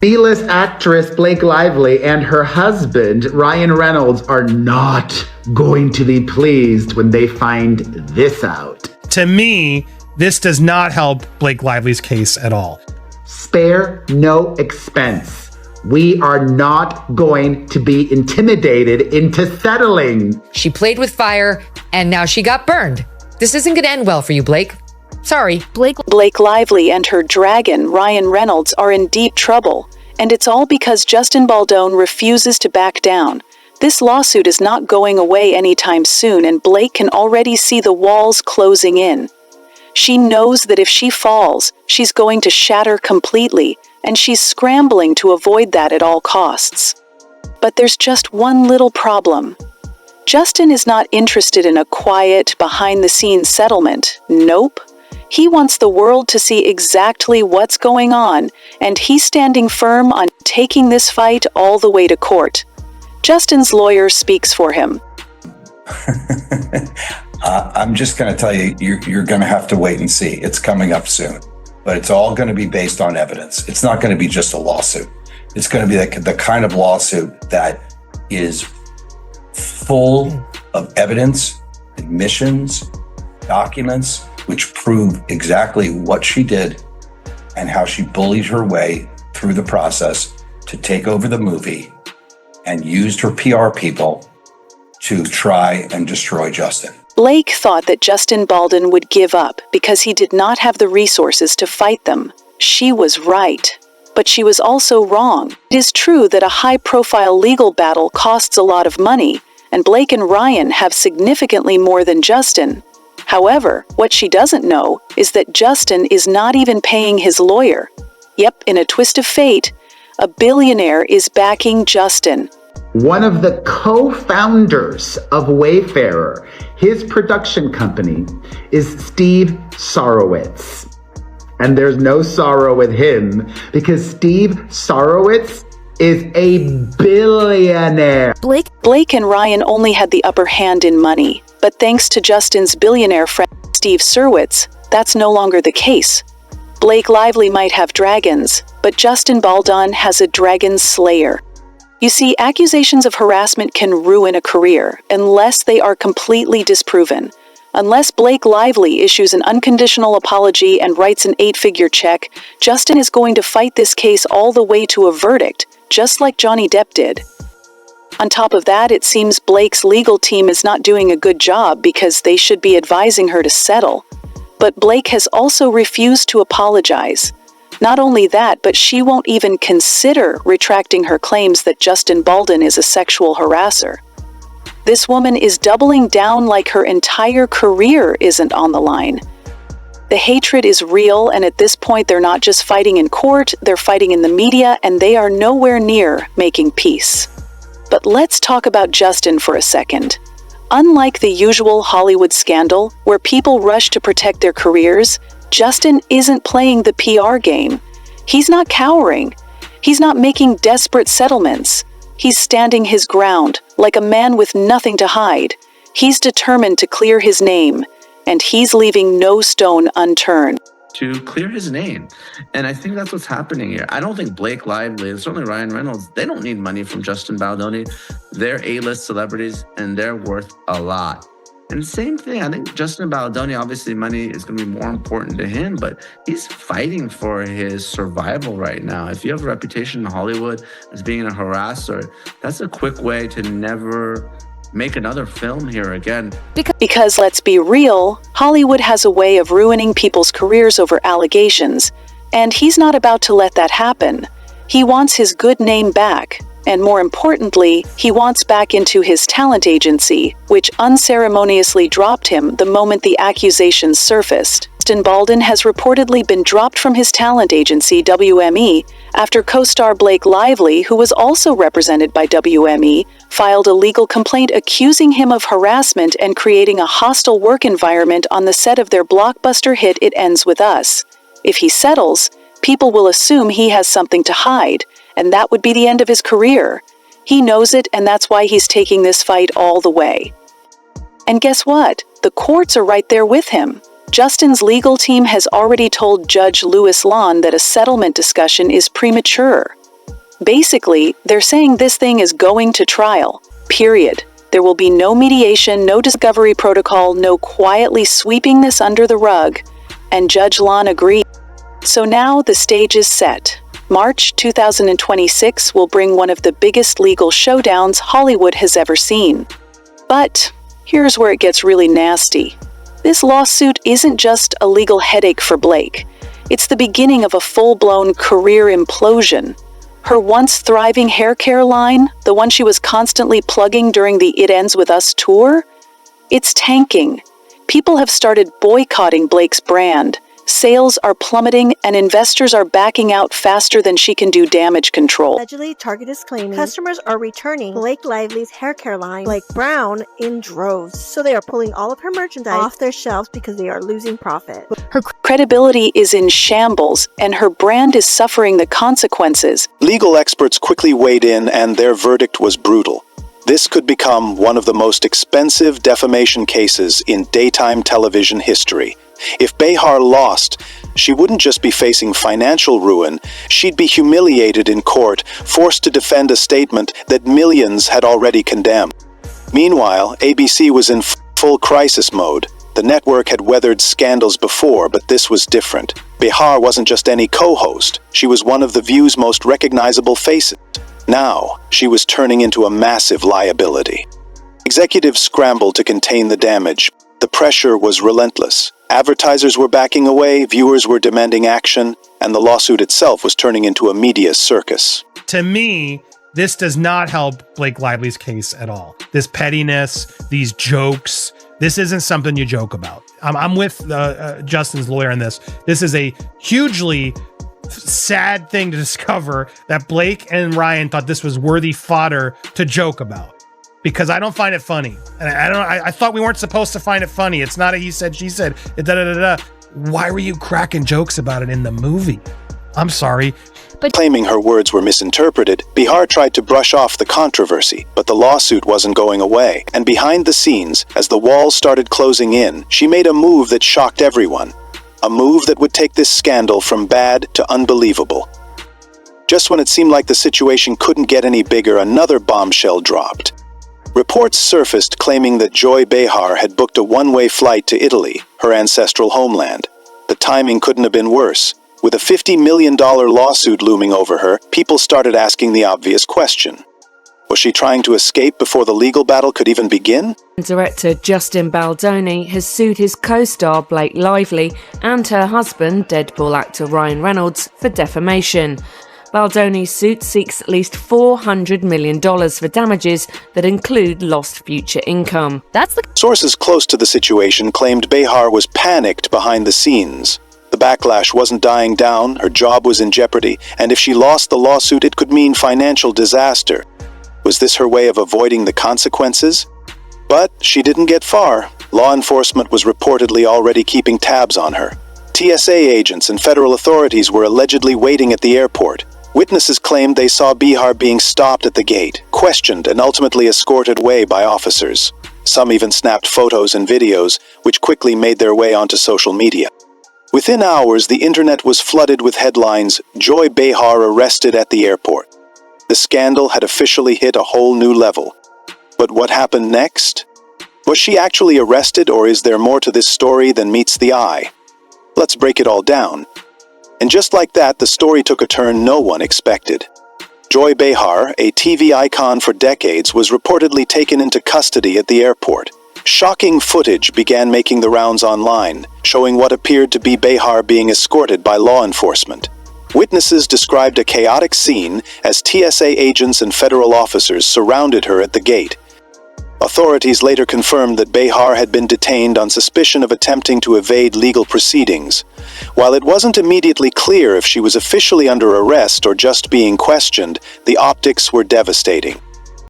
B-list actress Blake Lively and her husband, Ryan Reynolds, are not going to be pleased when they find this out. To me, this does not help Blake Lively's case at all. Spare no expense. We are not going to be intimidated into settling. She played with fire, and now she got burned. This isn't going to end well for you, Blake. Sorry. Blake Lively and her dragon, Ryan Reynolds, are in deep trouble, and it's all because Justin Baldoni refuses to back down. This lawsuit is not going away anytime soon, and Blake can already see the walls closing in. She knows that if she falls, she's going to shatter completely, and she's scrambling to avoid that at all costs. But there's just one little problem. Justin is not interested in a quiet, behind-the-scenes settlement. Nope. He wants the world to see exactly what's going on, and he's standing firm on taking this fight all the way to court. Justin's lawyer speaks for him. I'm just going to tell you, you're going to have to wait and see. It's coming up soon, but it's all going to be based on evidence. It's not going to be just a lawsuit. It's going to be the kind of lawsuit that is full of evidence, admissions, documents, which prove exactly what she did and how she bullied her way through the process to take over the movie and used her PR people to try and destroy Justin. Blake thought that Justin Baldoni would give up because he did not have the resources to fight them. She was right, but she was also wrong. It is true that a high-profile legal battle costs a lot of money, and Blake and Ryan have significantly more than Justin. However, what she doesn't know is that Justin is not even paying his lawyer. Yep, in a twist of fate, a billionaire is backing Justin. One of the co-founders of Wayfarer, his production company, is Steve Sarowitz. And there's no sorrow with him because Steve Sarowitz is a billionaire. Blake and Ryan only had the upper hand in money, but thanks to Justin's billionaire friend Steve Sarowitz, that's no longer the case. Blake Lively might have dragons, but Justin Baldoni has a dragon slayer. You see, accusations of harassment can ruin a career unless they are completely disproven. Unless Blake Lively issues an unconditional apology and writes an 8-figure check, Justin is going to fight this case all the way to a verdict, just like Johnny Depp did. On top of that, it seems Blake's legal team is not doing a good job because they should be advising her to settle. But Blake has also refused to apologize. Not only that, but she won't even consider retracting her claims that Justin Baldoni is a sexual harasser. This woman is doubling down like her entire career isn't on the line. The hatred is real, and at this point they're not just fighting in court, they're fighting in the media, and they are nowhere near making peace. But let's talk about Justin for a second. Unlike the usual Hollywood scandal, where people rush to protect their careers, Justin isn't playing the PR game. He's not cowering. He's not making desperate settlements. He's standing his ground, like a man with nothing to hide. He's determined to clear his name, and he's leaving no stone unturned. To clear his name. And I think that's what's happening here. I don't think Blake Lively, and certainly Ryan Reynolds, they don't need money from Justin Baldoni. They're A-list celebrities, and they're worth a lot. And same thing, I think Justin Baldoni, obviously money is going to be more important to him, but he's fighting for his survival right now. If you have a reputation in Hollywood as being a harasser, that's a quick way to never make another film here again. Because let's be real, Hollywood has a way of ruining people's careers over allegations, and he's not about to let that happen. He wants his good name back, and more importantly, he wants back into his talent agency, which unceremoniously dropped him the moment the accusations surfaced. Justin Baldoni has reportedly been dropped from his talent agency, WME, after co-star Blake Lively, who was also represented by WME, filed a legal complaint accusing him of harassment and creating a hostile work environment on the set of their blockbuster hit It Ends With Us. If he settles, people will assume he has something to hide, and that would be the end of his career. He knows it, and that's why he's taking this fight all the way. And guess what? The courts are right there with him. Justin's legal team has already told Judge Louis Lon that a settlement discussion is premature. Basically, they're saying this thing is going to trial. Period. There will be no mediation, no discovery protocol, no quietly sweeping this under the rug. And Judge Lon agreed. So now the stage is set. March 2026 will bring one of the biggest legal showdowns Hollywood has ever seen. But here's where it gets really nasty. This lawsuit isn't just a legal headache for Blake. It's the beginning of a full-blown career implosion. Her once thriving hair care line, the one she was constantly plugging during the It Ends With Us tour, it's tanking. People have started boycotting Blake's brand. Sales are plummeting and investors are backing out faster than she can do damage control. Allegedly, Target is claiming customers are returning Blake Lively's hair care line, Blake Brown, in droves. So they are pulling all of her merchandise off their shelves because they are losing profit. Her credibility is in shambles and her brand is suffering the consequences. Legal experts quickly weighed in and their verdict was brutal. This could become one of the most expensive defamation cases in daytime television history. If Behar lost, she wouldn't just be facing financial ruin, she'd be humiliated in court, forced to defend a statement that millions had already condemned. Meanwhile, ABC was in full crisis mode. The network had weathered scandals before, but this was different. Behar wasn't just any co-host, she was one of The View's most recognizable faces. Now, she was turning into a massive liability. Executives scrambled to contain the damage. The pressure was relentless. Advertisers were backing away, viewers were demanding action, and the lawsuit itself was turning into a media circus. To me, this does not help Blake Lively's case at all. This pettiness, these jokes, this isn't something you joke about. I'm with Justin's lawyer on this. This is a hugely sad thing to discover that Blake and Ryan thought this was worthy fodder to joke about. Because I don't find it funny. And I thought we weren't supposed to find it funny. It's not a he said, she said. Why were you cracking jokes about it in the movie? I'm sorry. But claiming her words were misinterpreted, Behar tried to brush off the controversy, but the lawsuit wasn't going away. And behind the scenes, as the walls started closing in, she made a move that shocked everyone. A move that would take this scandal from bad to unbelievable. Just when it seemed like the situation couldn't get any bigger, another bombshell dropped. Reports surfaced claiming that Joy Behar had booked a one-way flight to Italy, her ancestral homeland. The timing couldn't have been worse. With a $50 million lawsuit looming over her, people started asking the obvious question. Was she trying to escape before the legal battle could even begin? Director Justin Baldoni has sued his co-star Blake Lively and her husband, Deadpool actor Ryan Reynolds, for defamation. Baldoni's suit seeks at least $400 million for damages that include lost future income. Sources close to the situation claimed Behar was panicked behind the scenes. The backlash wasn't dying down, her job was in jeopardy, and if she lost the lawsuit, it could mean financial disaster. Was this her way of avoiding the consequences? But she didn't get far. Law enforcement was reportedly already keeping tabs on her. TSA agents and federal authorities were allegedly waiting at the airport. Witnesses claimed they saw Behar being stopped at the gate, questioned, and ultimately escorted away by officers. Some even snapped photos and videos, which quickly made their way onto social media. Within hours, the internet was flooded with headlines, "Joy Behar arrested at the airport." The scandal had officially hit a whole new level. But what happened next? Was she actually arrested, or is there more to this story than meets the eye? Let's break it all down. And just like that, the story took a turn no one expected. Joy Behar, a TV icon for decades, was reportedly taken into custody at the airport. Shocking footage began making the rounds online, showing what appeared to be Behar being escorted by law enforcement. Witnesses described a chaotic scene as TSA agents and federal officers surrounded her at the gate. Authorities later confirmed that Behar had been detained on suspicion of attempting to evade legal proceedings. While it wasn't immediately clear if she was officially under arrest or just being questioned, the optics were devastating.